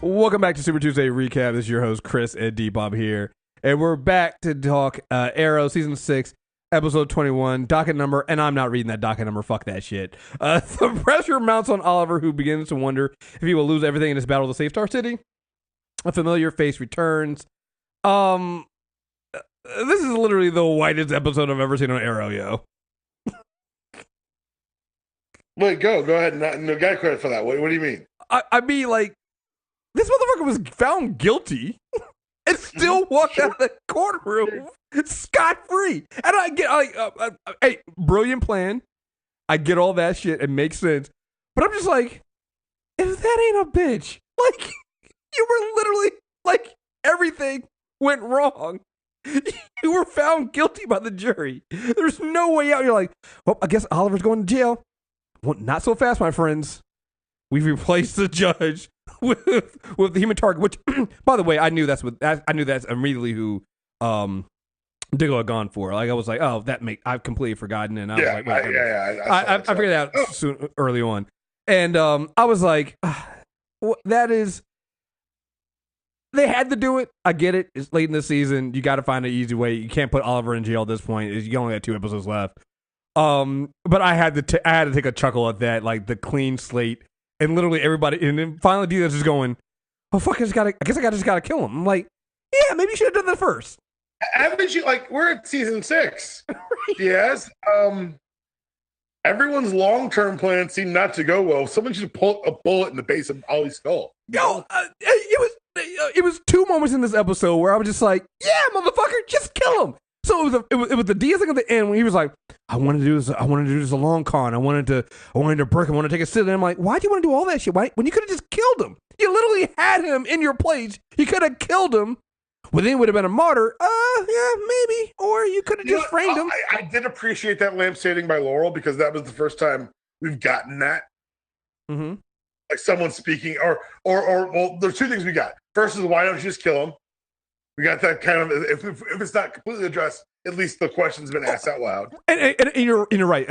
Welcome back to Super Tuesday Recap. This is your host, Chris and D-Bob here. And we're back to talk Arrow Season 6, Episode 21, docket number, and I'm not reading that docket number, fuck that shit. The pressure mounts on Oliver, who begins to wonder if he will lose everything in his battle to save Star City. A familiar face returns. This is literally the whitest episode I've ever seen on Arrow, yo. Wait, go ahead. No, got credit for that. What do you mean? I mean, like, this motherfucker was found guilty and still walked out of the courtroom scot-free. And I get, hey, brilliant plan. I get all that shit. It makes sense. But I'm just like, if that ain't a bitch, like, you were literally, like, everything went wrong. You were found guilty by the jury. There's no way out. You're like, well, I guess Oliver's going to jail. Well, not so fast, my friends. We've replaced the judge with the human target. Which, by the way, I knew that's immediately who Diggle had gone for. Like I was like, oh, I've completely forgotten, and I was like, wait, I figured that out soon, early on, and I was like, that is. They had to do it. I get it. It's late in the season. You got to find an easy way. You can't put Oliver in jail at this point. You only got 2 episodes left. But I had to take a chuckle at that, like the clean slate, and literally everybody, and then finally Dinah's just going, "Oh fuck, I guess I just gotta kill him." I'm like, yeah, maybe you should have done that first. Haven't you? Like, we're at season 6. Yes. Everyone's long-term plan seemed not to go well. Someone should pull a bullet in the base of Ollie's skull. Yo, it was 2 moments in this episode where I was just like, yeah, motherfucker, just kill him. So it was the Diaz thing at the end when he was like, I wanted to do this a long con. I wanted to break him. I wanted to take a sit. And I'm like, why do you want to do all that shit? Why, when you could have just killed him? You literally had him in your place. You could have killed him. Well, then he would have been a martyr. Yeah, maybe. Or you could have just framed him. I did appreciate that lampshading by Laurel because that was the first time we've gotten that. Mm-hmm. Like someone speaking, or well, there's 2 things we got. First is why don't you just kill him? We got that kind of, if it's not completely addressed, at least the question's been asked out loud. And you're right.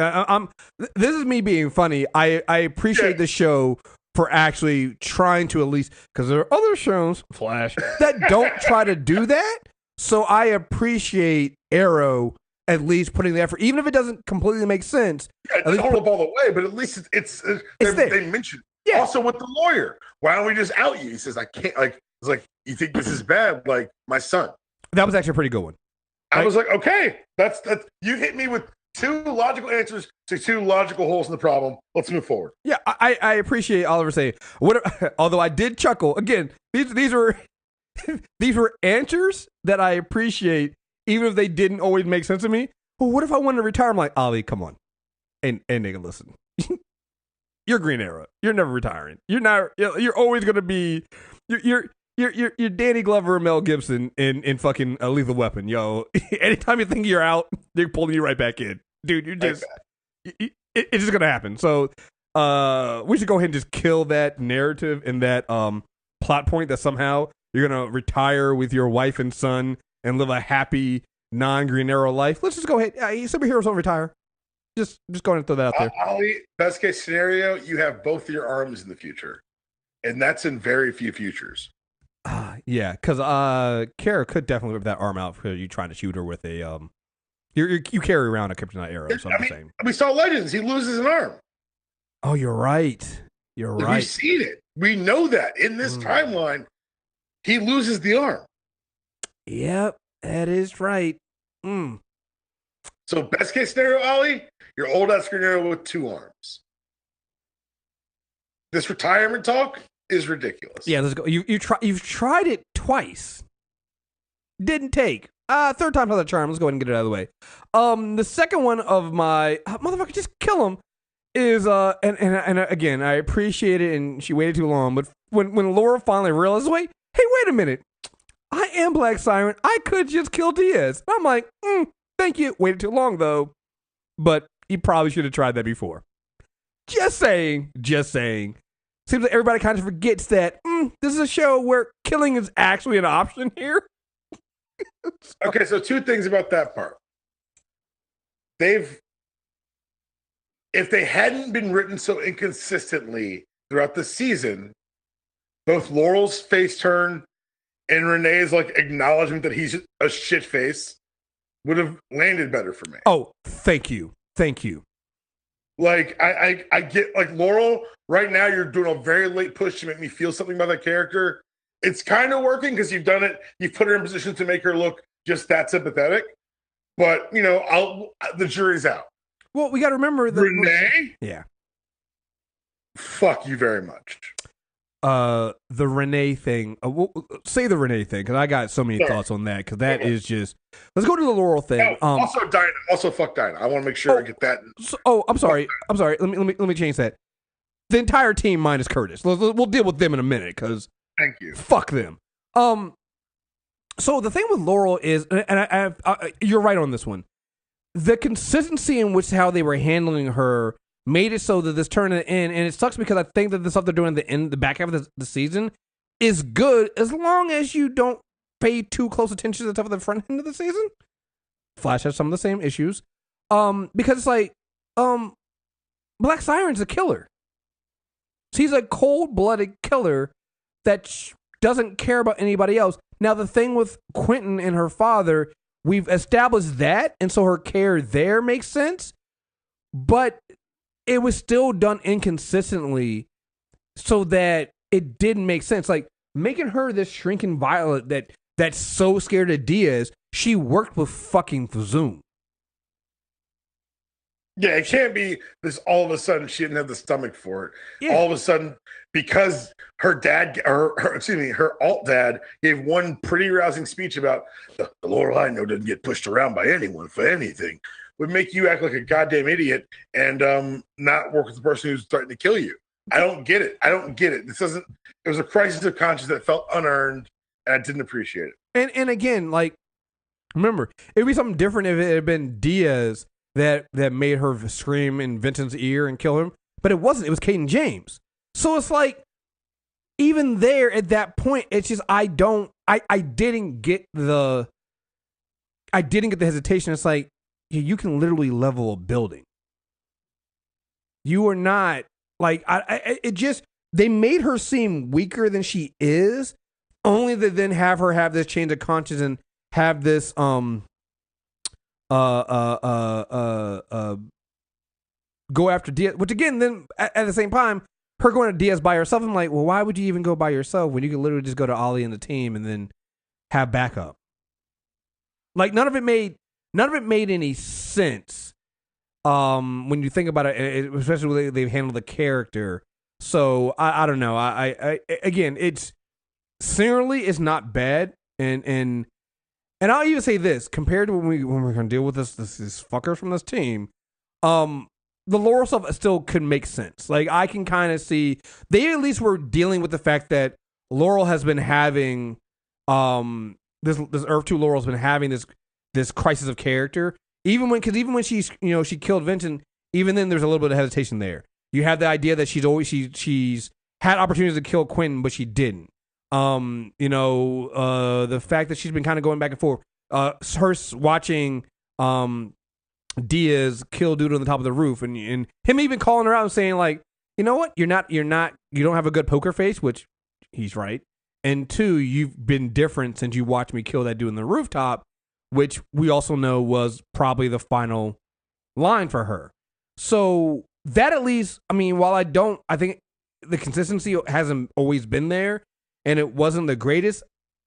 This is me being funny. I appreciate the show for actually trying to at least, because there are other shows, Flash, that don't try to do that. So I appreciate Arrow at least putting the effort, even if it doesn't completely make sense. Yeah, it doesn't hold up all the way, but at least it's they mentioned. Yeah. Also with the lawyer, why don't we just out you? He says, I can't, like, it's like, you think this is bad? Like, my son. That was actually a pretty good one. I was like, okay, that's you hit me with 2 logical answers to 2 logical holes in the problem. Let's move forward. Yeah, I appreciate Oliver saying, although I did chuckle, again, these were these were answers that I appreciate, even if they didn't always make sense to me. Well, what if I wanted to retire? I'm like, Ollie, come on. And nigga, listen. You're Green Arrow. You're never retiring. You're always gonna be you're Danny Glover or Mel Gibson in fucking Lethal Weapon, yo. Anytime you think you're out, they're pulling you right back in, dude. You're just it's just gonna happen. So we should go ahead and just kill that narrative and that plot point that somehow you're gonna retire with your wife and son and live a happy non-Green Arrow life. Let's just go ahead. Superheroes don't retire. Just go ahead and throw that out there. Ollie, best case scenario, you have both your arms in the future, and that's in very few futures. Yeah, because Kara could definitely rip that arm out for you trying to shoot her with a you carry around a kryptonite arrow. So I'm saying we saw Legends. He loses an arm. Oh, you're right. You're right. We've seen it. We know that in this timeline, he loses the arm. Yep, that is right. So best case scenario, Ollie, your old ass Green Arrow with 2 arms. This retirement talk is ridiculous. Yeah, let's go. You've tried it twice. Didn't take. Third time's not the charm. Let's go ahead and get it out of the way. The second one of my motherfucker, just kill him. Is and again, I appreciate it, and she waited too long. But when Laura finally realized, wait a minute, I am Black Siren. I could just kill Diaz. I'm like, thank you. Waited too long though, but you probably should have tried that before. Just saying. Seems like everybody kind of forgets that this is a show where killing is actually an option here. Okay, so 2 things about that part. If they hadn't been written so inconsistently throughout the season, both Laurel's face turn and Renee's like acknowledgement that he's a shit face would have landed better for me. Oh, thank you. Like I get like Laurel right now. You're doing a very late push to make me feel something about that character. It's kind of working because you've done it. You've put her in position to make her look just that sympathetic. But the jury's out. Well, we got to remember that Renee. Yeah. Fuck you very much. The Rene thing. Say the Rene thing because I got so many thoughts on that because that is just. Let's go to the Laurel thing. Also, Dinah. Also, fuck Dinah. I want to make sure I get that. I'm sorry. Let me change that. The entire team minus Curtis. We'll deal with them in a minute because. Thank you. Fuck them. So the thing with Laurel is, and you're right on this one. The consistency in which how they were handling her made it so that this turned in, and it sucks because I think that the stuff they're doing at the back half of the season is good as long as you don't pay too close attention to the stuff at the front end of the season. Flash has some of the same issues, because it's like, Black Siren's a killer. He's a cold-blooded killer that doesn't care about anybody else. Now, the thing with Quentin and her father, we've established that, and so her care there makes sense, but it was still done inconsistently so that it didn't make sense. Like, making her this shrinking violet that's so scared of Diaz, she worked with fucking Zoom. Yeah, it can't be this all of a sudden she didn't have the stomach for it. Yeah. All of a sudden, because her dad, her alt dad gave one pretty rousing speech about the Laurel I know doesn't get pushed around by anyone for anything, would make you act like a goddamn idiot and not work with the person who's threatening to kill you. I don't get it. It was a crisis of conscience that felt unearned, and I didn't appreciate it. And again, like, remember, it'd be something different if it had been Diaz that made her scream in Vincent's ear and kill him, but it wasn't. It was Caden James. So it's like, even there at that point, it's just I didn't get the hesitation. It's like, you can literally level a building. You are not like they made her seem weaker than she is, only to then have her have this change of conscience and have this go after Diaz, which again, then at the same time, her going to Diaz by herself, I'm like, well, why would you even go by yourself when you can literally just go to Ollie and the team and then have backup? Like, none of it made any sense when you think about it, especially the way they've handled the character. So I don't know. I again, it's similarly, it's not bad, and I'll even say this compared to when we're gonna deal with this fucker from this team, the Laurel stuff still could make sense. Like, I can kind of see they at least were dealing with the fact that Laurel has been having this Earth 2 Laurel's been having this crisis of character. Even when she's she killed Vincent, even then there's a little bit of hesitation there. You have the idea that she's had opportunities to kill Quentin, but she didn't. The fact that she's been kind of going back and forth. Her watching Diaz kill dude on the top of the roof, and him even calling her out and saying, like, you know what, you don't have a good poker face, which he's right. And two, you've been different since you watched me kill that dude on the rooftop, which we also know was probably the final line for her. So that, at least, I mean, while I think the consistency hasn't always been there and it wasn't the greatest,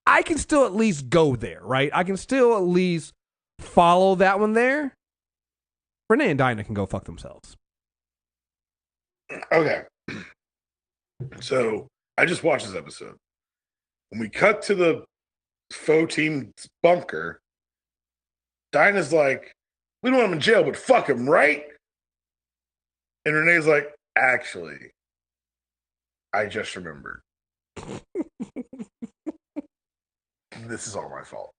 I can still at least go there, right? I can still at least follow that one there. Rene and Dinah can go fuck themselves. Okay. So I just watched this episode. When we cut to the faux team bunker, Dinah's like, we don't want him in jail, but fuck him, right? And Renee's like, actually, I just remembered. This is all my fault.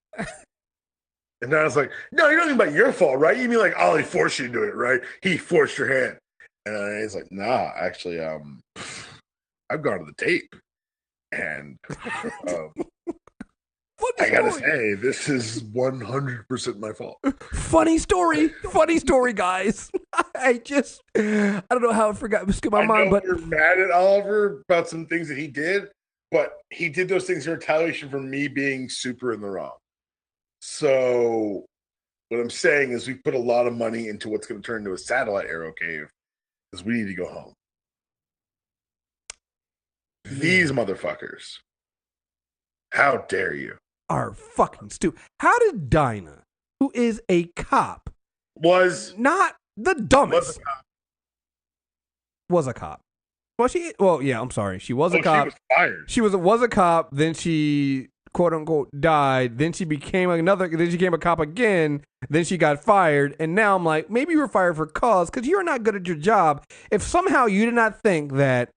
And Dinah's like, no, you don't mean about your fault, right? You mean like Ollie forced you to do it, right? He forced your hand. And Renee's like, nah, actually, I've gone to the tape. And I gotta say, this is 100% my fault. Funny story, guys. I don't know how I forgot. It skipped my mind, but you're mad at Oliver about some things that he did, but he did those things in retaliation for me being super in the wrong. So what I'm saying is we put a lot of money into what's going to turn into a satellite arrow cave because we need to go home. These motherfuckers. How dare you? Are fucking stupid. How did Dinah, who is a cop, Was not the dumbest, was a cop. Well, yeah, I'm sorry. She was a cop. She was fired. She was a cop, then she quote unquote died, then she became a cop again, then she got fired, and now I'm like, maybe you were fired for cause because you're not good at your job. If somehow you did not think that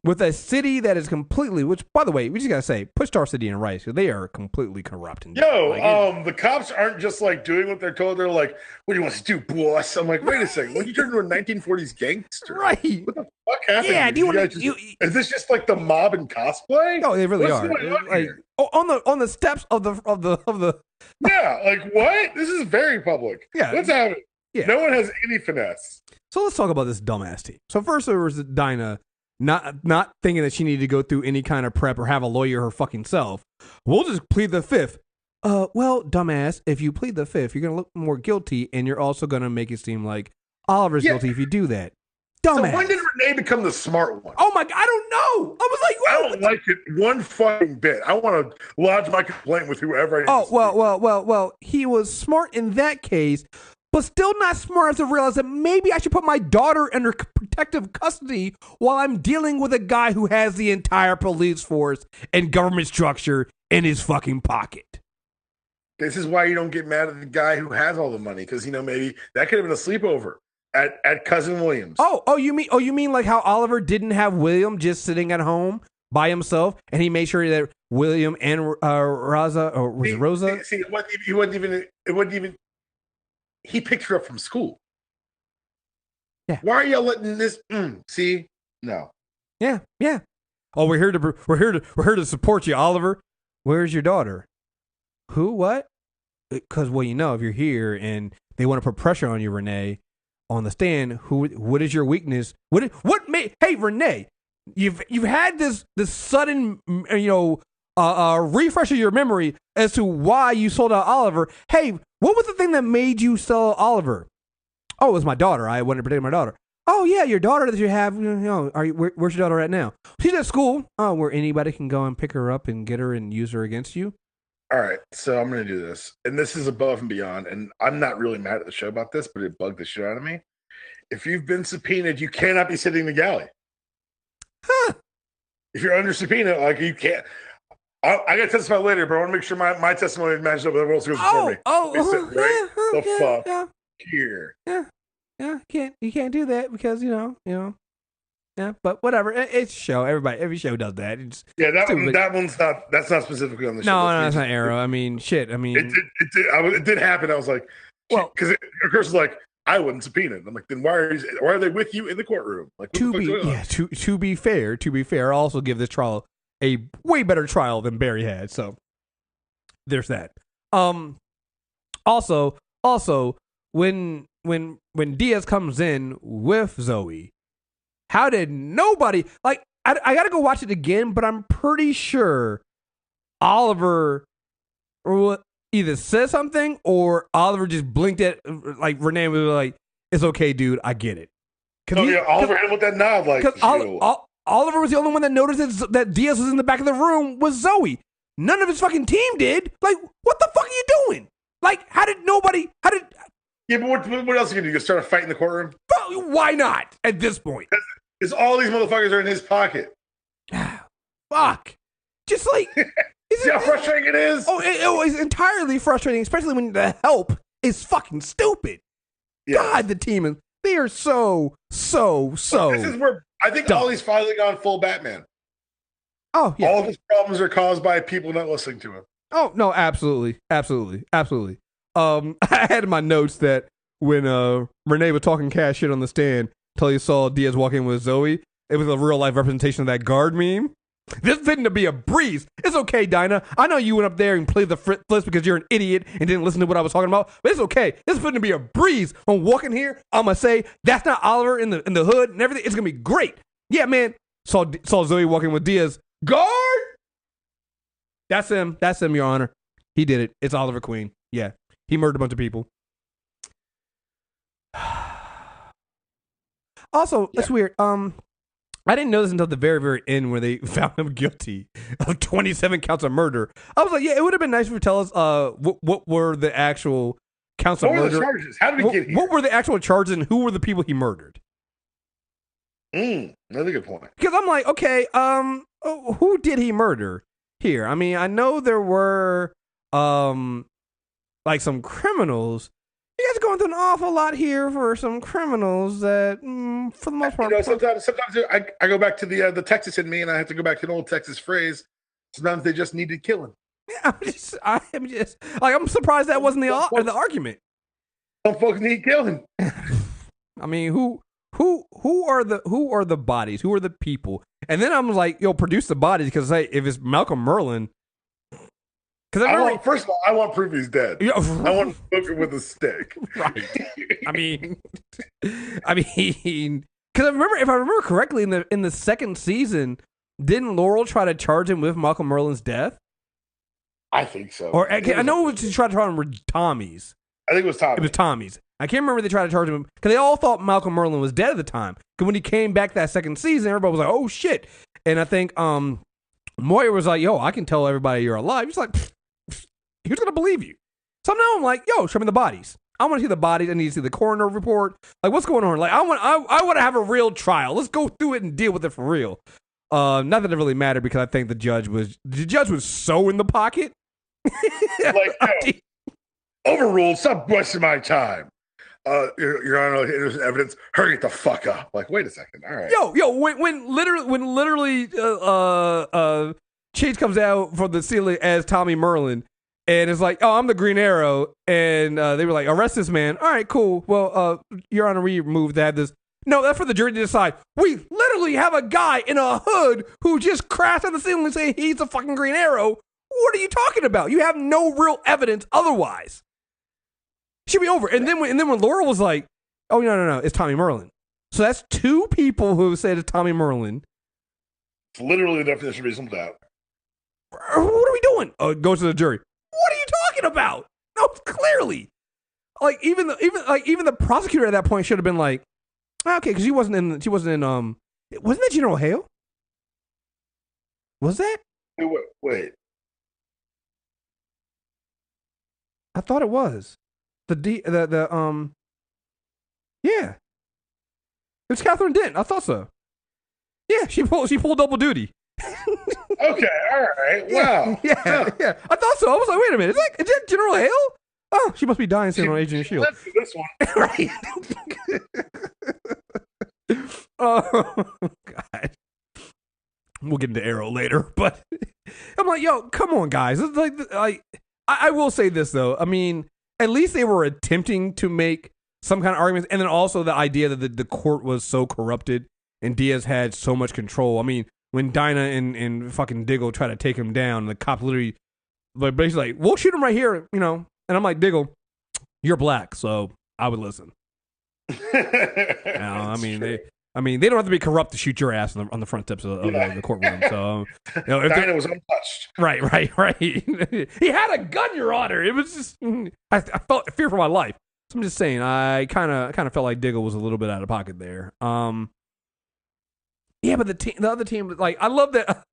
with a city that is completely, which by the way, we just gotta say, Pushstar City and Rice, they are completely corrupt. The cops aren't just like doing what they're told. They're like, "What do you want us to do, boss?" I'm like, "Wait a second, when you turn into a 1940s gangster, right? What the fuck happened? Yeah, do you want to? Is this just like the mob in cosplay? No, they really What's are. going on Like here? on the steps of the. Yeah, like what? This is very public. Yeah, what's happening? Yeah. No one has any finesse. So let's talk about this dumbass team. So first there was Dinah. Not thinking that she needed to go through any kind of prep or have a lawyer her fucking self. We'll just plead the fifth. Well, dumbass, if you plead the fifth, you're gonna look more guilty, and you're also gonna make it seem like Oliver's guilty if you do that. Dumbass. So when did Rene become the smart one? Oh my God, I don't know. I was like, I don't like it one fucking bit. I want to lodge my complaint with whoever. Well. He was smart in that case, but still not smart enough to realize that maybe I should put my daughter under protective custody while I'm dealing with a guy who has the entire police force and government structure in his fucking pocket. This is why you don't get mad at the guy who has all the money, because maybe that could have been a sleepover at Cousin William's. You mean like how Oliver didn't have William just sitting at home by himself, and he made sure that William and Rosa, or was it Rosa? See, it wasn't even. He picked her up from school. Yeah. Why are y'all letting this? See, no. Yeah. Oh, we're here to support you, Oliver. Where's your daughter? Who? What? Because if you're here and they want to put pressure on you, Rene, on the stand, what is your weakness? Hey, Rene, you've had this sudden refresh of your memory as to why you sold out Oliver. Hey, what was the thing that made you sell Oliver? Oh, it was my daughter. I wanted to protect my daughter. Oh yeah, your daughter that you have. Where's your daughter at now? She's at school. Oh, where anybody can go and pick her up and get her and use her against you. All right, so I'm going to do this, and this is above and beyond, and I'm not really mad at the show about this, but it bugged the shit out of me. If you've been subpoenaed, you cannot be sitting in the galley. Huh. If you're under subpoena, like you can't. I got to testify later, but I want to make sure my testimony matches up with everyone else who's before me. Fuck here. Yeah, you can't do that because yeah, but whatever. It's a show. Every show does that. That's not specifically on the show. No, that's not Arrow. I mean, shit. I mean, it did happen. I was like, well, because of course, like I wouldn't subpoena. I'm like, then why are they with you in the courtroom? Like, to be fair, I'll also give this trial a way better trial than Barry had. So there's that. Also, when Diaz comes in with Zoe, how did nobody I gotta go watch it again, but I'm pretty sure Oliver either said something or Oliver just blinked at Rene was like, "It's okay, dude, I get it." Oliver hit him with that nod, like because Oliver was the only one that noticed that Diaz was in the back of the room with Zoe. None of his fucking team did. Like, what the fuck are you doing? Like, Yeah, but what else are you gonna do? You start a fight in the courtroom? Why not at this point? Because all these motherfuckers are in his pocket. Fuck. Just like... See how frustrating it is? Oh, it was entirely frustrating, especially when the help is fucking stupid. Yes. God, the team, they are so This is where I think dumb. Ollie's finally gone full Batman. Oh, yeah. All of his problems are caused by people not listening to him. Oh, no, absolutely. I had in my notes that when Rene was talking cash shit on the stand until you saw Diaz walk in with Zoe, it was a real life representation of that guard meme. This is fitting to be a breeze. It's okay, Dinah. I know you went up there and played the flips because you're an idiot and didn't listen to what I was talking about, but it's okay. This is fitting to be a breeze. I'm walking here, I'm going to say, that's not Oliver in the hood and everything. It's going to be great. Yeah, man. Saw Zoe walking with Diaz. Guard! That's him. That's him, Your Honor. He did it. It's Oliver Queen. Yeah, he murdered a bunch of people. Also, it's weird. I didn't know this until the very, very end where they found him guilty of 27 counts of murder. I was like, yeah, it would have been nice if you tell us what were the actual counts of murder. What were the charges? How did he get here? What were the actual charges and who were the people he murdered? Another good point. Because I'm like, okay, who did he murder here? I mean, I know there were like some criminals. You guys are going through an awful lot here for some criminals that, for the most part, sometimes I go back to the Texas in me, and I have to go back to an old Texas phrase. Sometimes they just needed killing. Yeah, I'm just like, I'm surprised that wasn't the argument. Some folks need killing. I mean, who are the bodies? Who are the people? And then I'm like, yo, produce the bodies, because if it's Malcolm Merlin. First of all, I want proof he's dead. Yeah, I want to poke him with a stick. Right. I mean, because if I remember correctly, in the second season, didn't Laurel try to charge him with Malcolm Merlin's death? I think so. Or I know it was to try to charge him with Tommy's. I think it was Tommy. It was Tommy's. I can't remember if they tried to charge him because they all thought Malcolm Merlin was dead at the time. Because when he came back that second season, everybody was like, "Oh shit!" And I think Moyer was like, "Yo, I can tell everybody you're alive." He's like, "Who's gonna believe you?" So now I'm like, "Yo, show me the bodies. I want to see the bodies. I need to see the coroner report. Like, what's going on? Like, I want to have a real trial. Let's go through it and deal with it for real." Not that it really mattered because I think the judge was so in the pocket. Like, overruled. Stop wasting my time. Your Honor, there's evidence. Hurry it the fuck up. Like, wait a second. All right. Yo, when literally Chase comes out from the ceiling as Tommy Merlin, and it's like, oh, I'm the Green Arrow, and they were like, arrest this man. All right, cool. Well, Your Honor, we moved that. No, that's for the jury to decide. We literally have a guy in a hood who just crashed on the ceiling saying he's the fucking Green Arrow. What are you talking about? You have no real evidence otherwise. Should be over. And then when Laurel was like, oh, no, it's Tommy Merlin. So that's two people who said it's Tommy Merlin. It's literally the definition of reasonable doubt. What are we doing? Go to the jury. What are you talking about? No, clearly. Like even the prosecutor at that point should have been like, okay, because she wasn't in wasn't that General Hale? Was that? Wait. I thought it was. Yeah. It was Catherine Dent. I thought so. Yeah, she pulled double duty. Okay, all right. Wow. Yeah. I thought so. I was like, wait a minute. Is that General Hale? Oh, she must be dying soon on Agent of S.H.I.E.L.D. Let's do this Right. Oh, God. We'll get into Arrow later, but I'm like, yo, come on, guys. It's like I will say this, though. I mean, at least they were attempting to make some kind of arguments, and then also the idea that the court was so corrupted and Diaz had so much control. I mean, when Dinah and fucking Diggle try to take him down, the cop literally, like, basically like, we'll shoot him right here, and I'm like, Diggle, you're black, so I would listen. I mean, they don't have to be corrupt to shoot your ass on the front steps of the courtroom. So, Dinah was untouched. Right. He had a gun, Your Honor. It was just, I felt fear for my life. So I'm just saying, I kind of felt like Diggle was a little bit out of pocket there. Yeah, but the other team, like, I love that.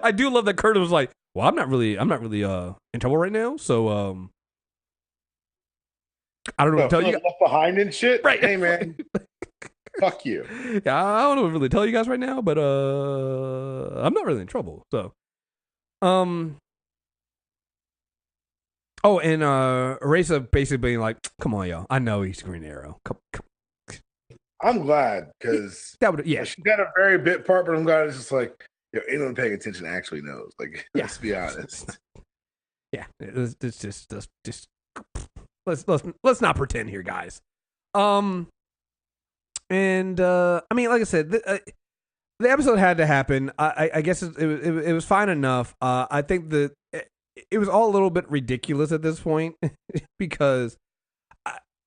I do love that Curtis was like, well, I'm not really in trouble right now, so I don't know what to tell you. Left behind and shit. Right. Hey, man. Fuck you. Yeah, I don't know what to really tell you guys right now, but I'm not really in trouble. So, oh, and Reza basically being like, "Come on, y'all. I know he's Green Arrow. Come." I'm glad because she got a very bit part, but I'm glad it's just like, anyone paying attention actually knows. Like, let's be honest. Yeah, it's just let's not pretend here, guys. And I mean, like I said, the episode had to happen. I guess it was fine enough. I think that it was all a little bit ridiculous at this point because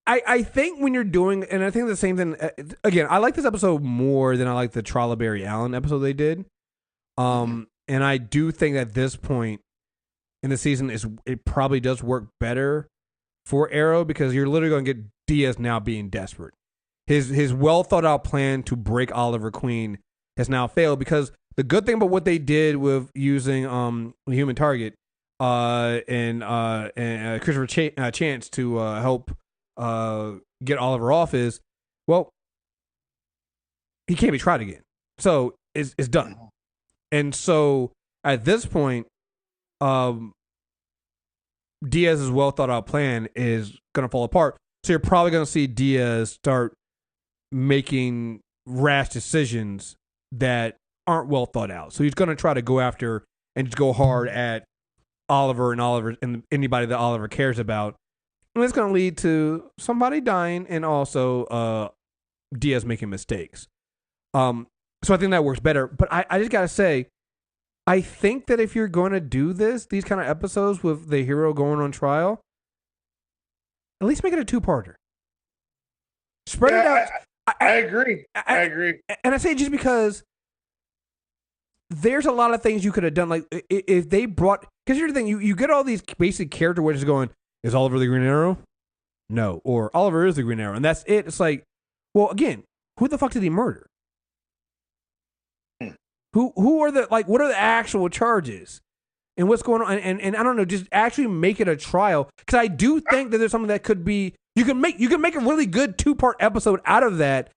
I think when you're doing, and I think the same thing again. I like this episode more than I like the Trollberry Allen episode they did. And I do think at this point in the season it probably does work better for Arrow because you're literally going to get Diaz now being desperate. His well thought out plan to break Oliver Queen has now failed because the good thing about what they did with using the Human Target and Christopher Chance to help get Oliver off is, well, he can't be tried again. So it's done. And so at this point, Diaz's well thought out plan is going to fall apart. So you're probably going to see Diaz start making rash decisions that aren't well thought out. So he's going to try to go after and just go hard at Oliver and anybody that Oliver cares about. And it's going to lead to somebody dying and also Diaz making mistakes. So I think that works better. But I just got to say, I think that if you're going to do these kind of episodes with the hero going on trial, at least make it a two-parter. Spread it out. I agree. I agree. And I say just because there's a lot of things you could have done. Like if they brought, because here's the thing, you get all these basic character wedges going, is Oliver the Green Arrow? No. Or Oliver is the Green Arrow. And that's it. It's like, well, again, who the fuck did he murder? Who are the, like, what are the actual charges? And what's going on? And I don't know, just actually make it a trial. Because I do think that there's something that could be, you can make a really good 2-part episode out of that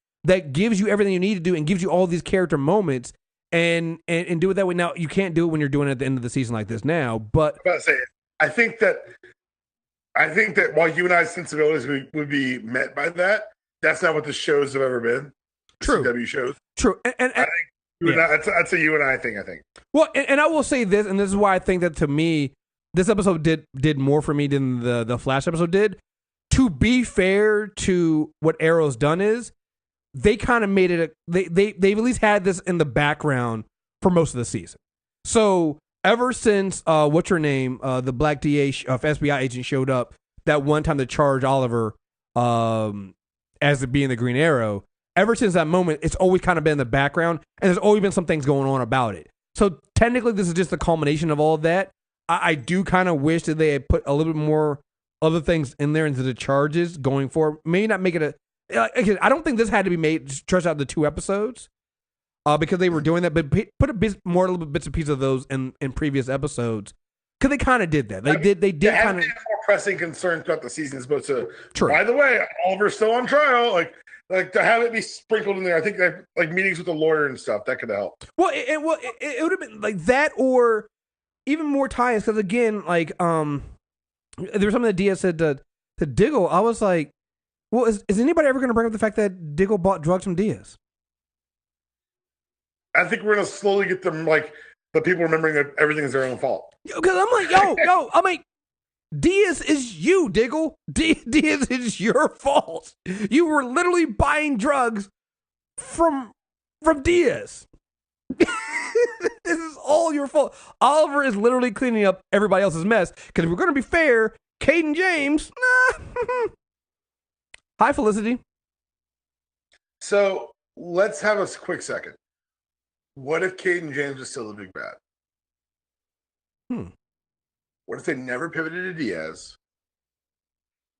gives you everything you need to do and gives you all these character moments and do it that way. Now, you can't do it when you're doing it at the end of the season like this now, but I think that while you and I's sensibilities would be met by that, that's not what the shows have ever been. True. CW shows. True. And I think that's a you and I thing, I think. Well, and I will say this, and this is why I think that to me, this episode did more for me than the Flash episode did. To be fair to what Arrow's done is, they kind of made it, they've at least had this in the background for most of the season. So ever since, what's her name, the black DA FBI agent showed up that one time to charge Oliver as being the Green Arrow, ever since that moment, it's always kind of been in the background, and there's always been some things going on about it. So technically, this is just the culmination of all of that. I do kind of wish that they had put a little bit more other things in there into the charges going forward. Maybe not make it again, I don't think this had to be made, stretched out the 2 episodes because they were doing that, but put a bit more, little bits and pieces of those in previous episodes because they kind of did that. They did kind of more pressing concerns throughout the season as opposed to, true. By the way, Oliver's still on trial. Like to have it be sprinkled in there, I think that, like meetings with the lawyer and stuff, that could have helped. Well, it would have been like that, or even more ties. Because again, like there was something that Diaz said to Diggle. I was like, well, is anybody ever going to bring up the fact that Diggle bought drugs from Diaz? I think we're going to slowly get them, like the people remembering that everything is their own fault. Because I'm like, yo, I'm like, Diaz is you, Diggle. Diaz is your fault. You were literally buying drugs from Diaz. This is all your fault. Oliver is literally cleaning up everybody else's mess. Because if we're going to be fair, Caden James, nah. Hi, Felicity. So let's have a quick second. What if Caden James is still a big bad? What if they never pivoted to Diaz?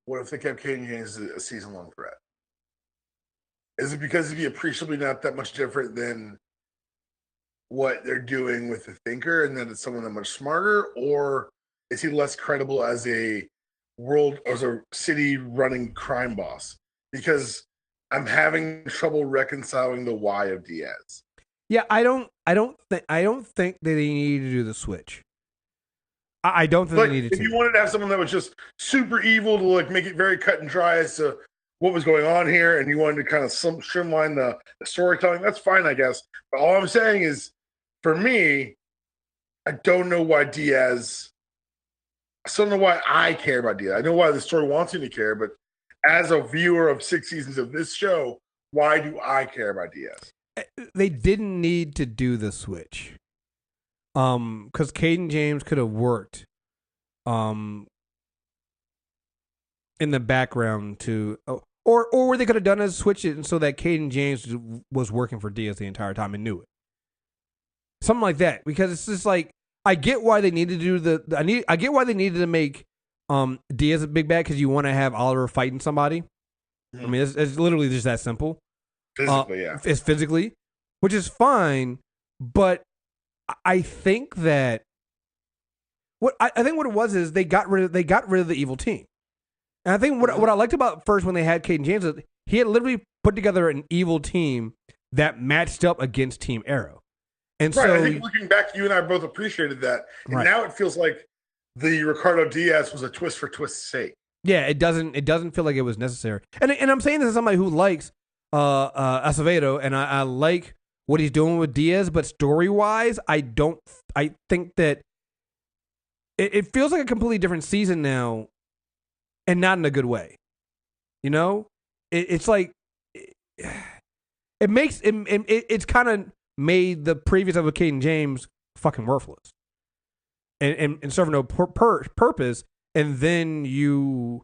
What if they kept Caden James as a season-long threat? Is it because he'd be appreciably not that much different than what they're doing with the Thinker and that it's someone that much smarter? Or is he less credible as a city-running crime boss? Because I'm having trouble reconciling the why of Diaz. Yeah, I don't think that they need to do the switch. I don't think they needed to. If you wanted to have someone that was just super evil to like make it very cut and dry as to what was going on here, and you wanted to kind of streamline the storytelling, that's fine, I guess. But all I'm saying is, for me, I don't know why Diaz. I still don't know why I care about Diaz. I know why the story wants me to care, but as a viewer of 6 seasons of this show, why do I care about Diaz? They didn't need to do the switch. Because Caden James could have worked in the background to, or they could have done is switch it so that Caden James was working for Diaz the entire time and knew it. something like that, because it's just like I get why they needed to do I get why they needed to make Diaz a big bad, because you want to have Oliver fighting somebody. I mean, it's literally just that simple. Physically, yeah. It's physically, which is fine, but I think that I think what it was is they got rid of the evil team. And I think what I liked about first when they had Caden James is he had literally put together an evil team that matched up against Team Arrow. And right, so I think looking back, you and I both appreciated that. And now it feels like the Ricardo Diaz was a twist for twist's sake. Yeah, it doesn't feel like it was necessary. And I'm saying this as somebody who likes Acevedo, and I like what he's doing with Diaz, but story-wise, I think that it feels like a completely different season now, and not in a good way. You know? It's like it's kind of made the previous episode of Caden James fucking worthless and serving no purpose, and then you're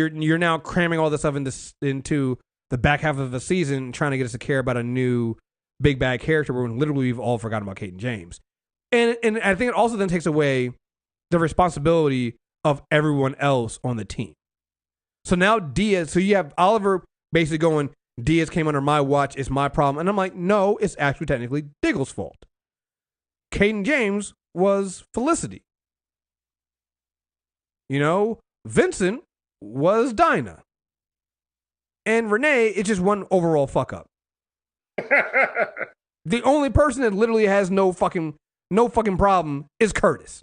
now cramming all this stuff into the back half of the season, trying to get us to care about a new big bad character when literally we've all forgotten about Caden James. And I think it also then takes away the responsibility of everyone else on the team. So now Diaz, so you have Oliver basically going, Diaz came under my watch, it's my problem. And I'm like, no, it's actually technically Diggle's fault. Caden James was Felicity. You know, Vincent was Dinah. And Rene is just one overall fuck up. The only person that literally has no fucking problem is Curtis.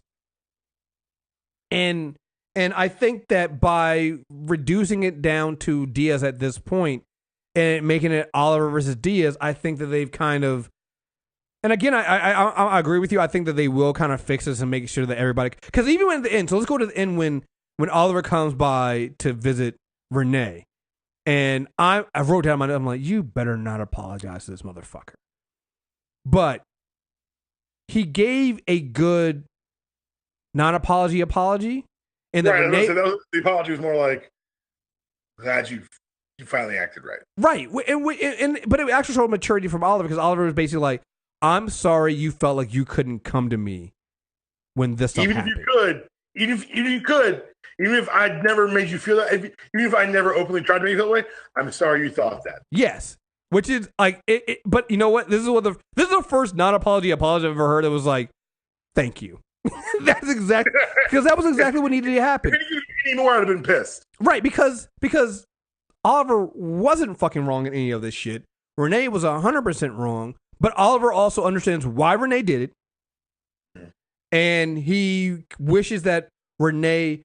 And I think that by reducing it down to Diaz at this point and making it Oliver versus Diaz, I think that they've kind of, and again, I agree with you. I think that they will kind of fix this and make sure that everybody, because even when at the end, so let's go to the end when Oliver comes by to visit Rene, and I wrote down my note, I'm like, you better not apologize to this motherfucker. But he gave a good non-apology apology. And right, the apology was more like, glad you finally acted right. Right. But it actually showed maturity from Oliver, because Oliver was basically like, I'm sorry you felt like you couldn't come to me when this stuff happened. Even if I'd never made you feel that, even if I never openly tried to make you feel that way, I'm sorry you thought that. Yes. Which is like, but you know what? This is the first non-apology apology I've ever heard that was like, thank you. That's exactly, because that was exactly what needed to happen. Any more, I'd have been pissed. Right, because Oliver wasn't fucking wrong in any of this shit. Rene was 100% wrong, but Oliver also understands why Rene did it, and he wishes that Rene.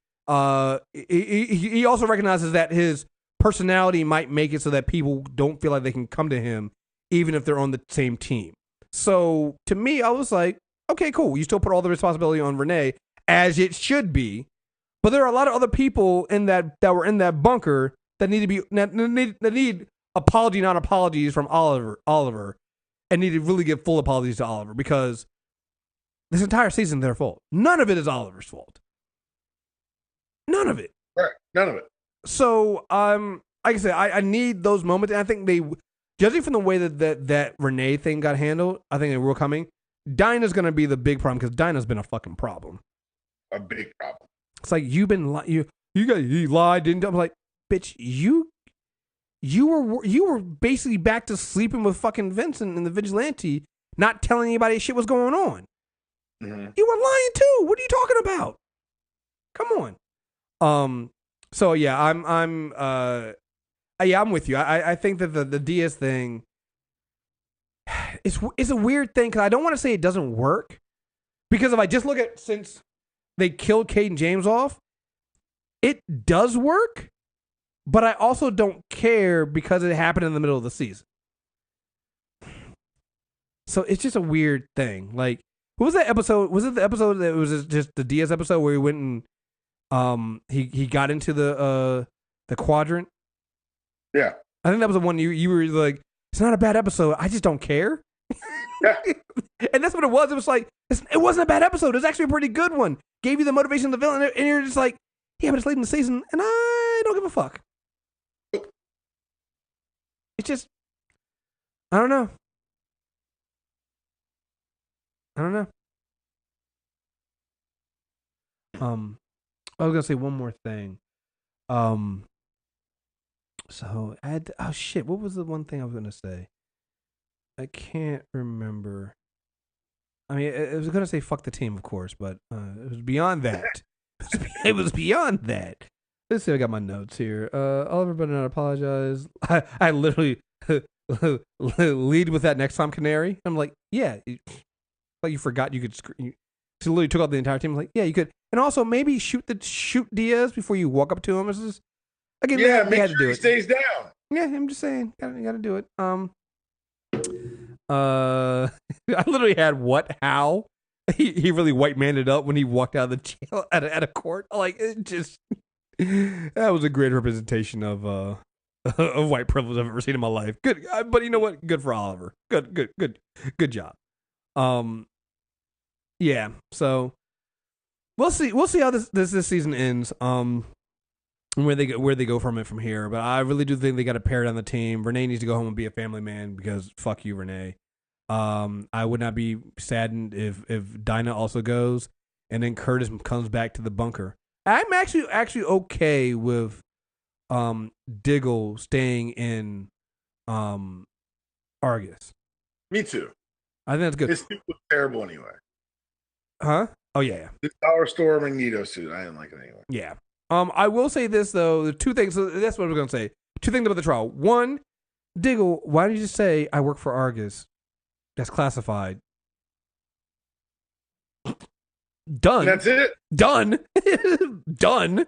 He also recognizes that his personality might make it so that people don't feel like they can come to him, even if they're on the same team. So to me, I was like, okay, cool. You still put all the responsibility on Rene, as it should be. But there are a lot of other people that were in that bunker that need to be that need apology, not apologies from Oliver, and need to really give full apologies to Oliver, because this entire season is their fault. None of it is Oliver's fault. None of it. Right. None of it. So, like I said, I need those moments, and I think they, judging from the way that Rene thing got handled, I think they were coming. Dinah's gonna be the big problem, because Dinah's been a fucking problem. A big problem. It's like, you lied, didn't you? I'm like, bitch, you were basically back to sleeping with fucking Vincent and the vigilante, not telling anybody shit was going on. Mm-hmm. You were lying too. What are you talking about? Come on. So yeah, I'm with you. I think that the Diaz thing, it's a weird thing, because I don't want to say it doesn't work, because if I just look at since they killed Caden James off, it does work, but I also don't care because it happened in the middle of the season. So it's just a weird thing. Like, what was that episode? Was it the episode that was just the Diaz episode where he went and he got into the quadrant? Yeah. I think that was the one you were like, it's not a bad episode, I just don't care. Yeah. And that's what it was. It was like, it wasn't a bad episode. It was actually a pretty good one. Gave you the motivation of the villain, and you're just like, yeah, but it's late in the season, and I don't give a fuck. It's just, I don't know. I don't know. I was gonna say one more thing. So I had oh shit, what was the one thing I was gonna say? I can't remember. I mean, I was gonna say fuck the team, of course, but it was beyond that. It was beyond that. Let's see, I got my notes here. Oliver better not apologize. I literally lead with that next time, Canary. I'm like, yeah, like you forgot you could. You literally took out the entire team. I'm like, yeah, you could, and also maybe shoot Diaz before you walk up to him. This is again, yeah, they make had sure to do he it. stays down. Yeah, I'm just saying, gotta do it. I literally had what? How? He really white manned it up when he walked out of the jail at a court. Like it just that was a great representation of of white privilege I've ever seen in my life. Good, but you know what? Good for Oliver. Good job. Yeah. So we'll see. We'll see how this season ends. Where they go from it from here. But I really do think they got to pare down the team. Rene needs to go home and be a family man because fuck you, Rene. I would not be saddened if Dinah also goes, and then Curtis comes back to the bunker. I'm actually okay with Diggle staying in Argus. Me too. I think that's good. His suit was terrible anyway. Huh? Oh yeah. The Dollar Store Magneto suit. I didn't like it anyway. Yeah. I will say this though. The two things. That's what I was gonna say. Two things about the trial. One, Diggle, why did you just say I work for Argus? That's classified. Done. And that's it. Done. Done.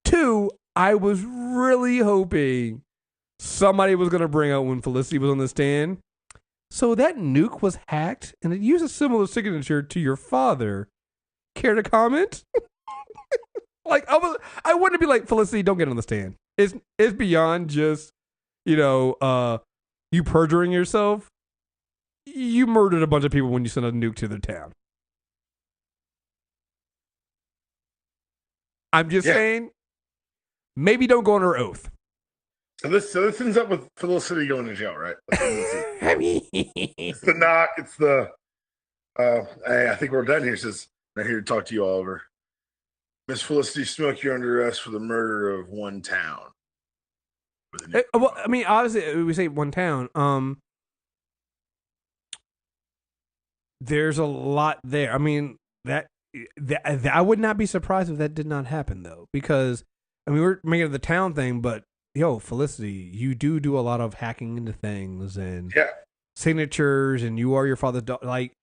Two, I was really hoping somebody was gonna bring out when Felicity was on the stand. So that nuke was hacked, and it used a similar signature to your father. Care to comment? Like I wouldn't be like, Felicity, don't get on the stand. It's beyond just, you perjuring yourself. You murdered a bunch of people when you sent a nuke to their town. I'm just saying, maybe don't go on her oath. So this ends up with Felicity going to jail, right? I mean, it's the knock. It's the. Hey, I think we're done here. It says, I'm here to talk to you, Oliver. Miss Felicity Smoke, you're under arrest for the murder of one town. Well, I mean, obviously, we say one town. There's a lot there. I mean, that I would not be surprised if that did not happen, though, because I mean, we're making it the town thing, but yo, Felicity, you do a lot of hacking into things and signatures, and you are your father's daughter. Like,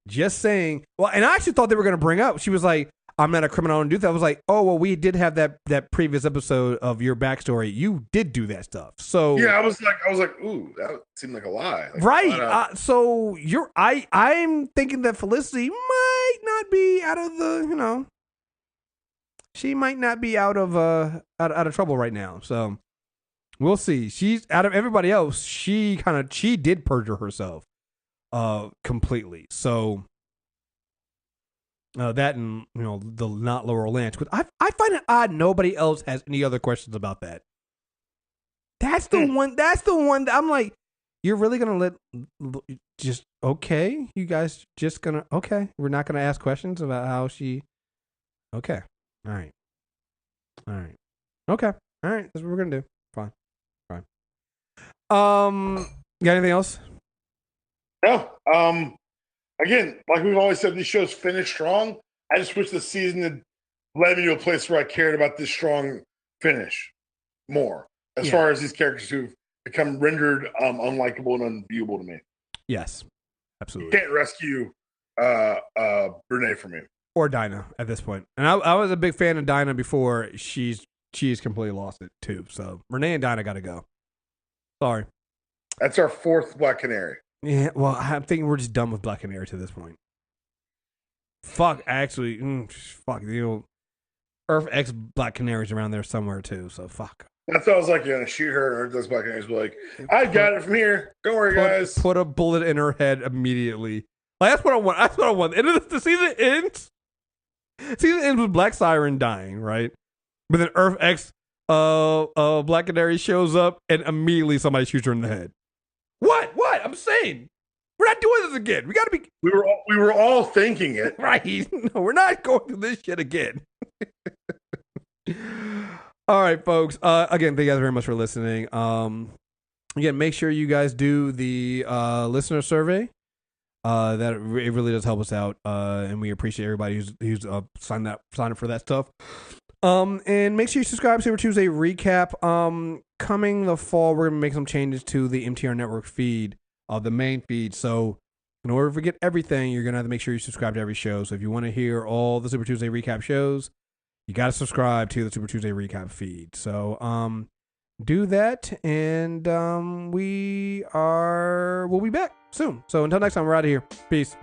just saying. Well, and I actually thought they were going to bring up. She was like, I'm not a criminal and do that. I was like, oh, well, we did have that previous episode of your backstory. You did do that stuff. So yeah, I was like, ooh, that seemed like a lie. Like, right. So I'm thinking that Felicity might not be out of the, she might not be out of trouble right now. So we'll see. She's out of everybody else. She did perjure herself, completely. So. That and the not Laurel Lance. But I find it odd nobody else has any other questions about that. That's the one. That's the one that I'm like, you're really gonna let just okay? You guys just gonna okay? We're not gonna ask questions about how she. Okay, all right, okay, all right. That's what we're gonna do. Fine. Got anything else? No. Again, like we've always said, these shows finish strong. I just wish the season had led me to a place where I cared about this strong finish more, as far as these characters who've become rendered unlikable and unviewable to me. Yes, absolutely. You can't rescue Rene from me. Or Dinah at this point. And I was a big fan of Dinah before she's completely lost it too. So Rene and Dinah got to go. Sorry. That's our fourth Black Canary. Yeah, well, I'm thinking we're just done with Black Canary to this point. Fuck, actually, fuck, Earth X Black Canary's around there somewhere too, so fuck. That's what I was like, you're gonna shoot her, and those Black Canaries were like, I got it from here. Don't worry, guys. Put a bullet in her head immediately. Like, that's what I want. That's what I want. And the season ends. Season ends with Black Siren dying, right? But then Earth X Black Canary shows up, and immediately somebody shoots her in the head. What? I'm saying. We're not doing this again. We got to be We were all thinking it. right. No, we're not going through this shit again. All right, folks. Again, thank you guys very much for listening. Again, make sure you guys do the listener survey. It really does help us out, and we appreciate everybody who's signed up for that stuff. And make sure you subscribe to Super Tuesday Recap. Coming the fall, we're gonna make some changes to the MTR Network feed, the main feed. So, in order to get everything, you're gonna have to make sure you subscribe to every show. So, if you want to hear all the Super Tuesday Recap shows, you got to subscribe to the Super Tuesday Recap feed. So, do that, and we'll be back soon. So, until next time, we're out of here. Peace.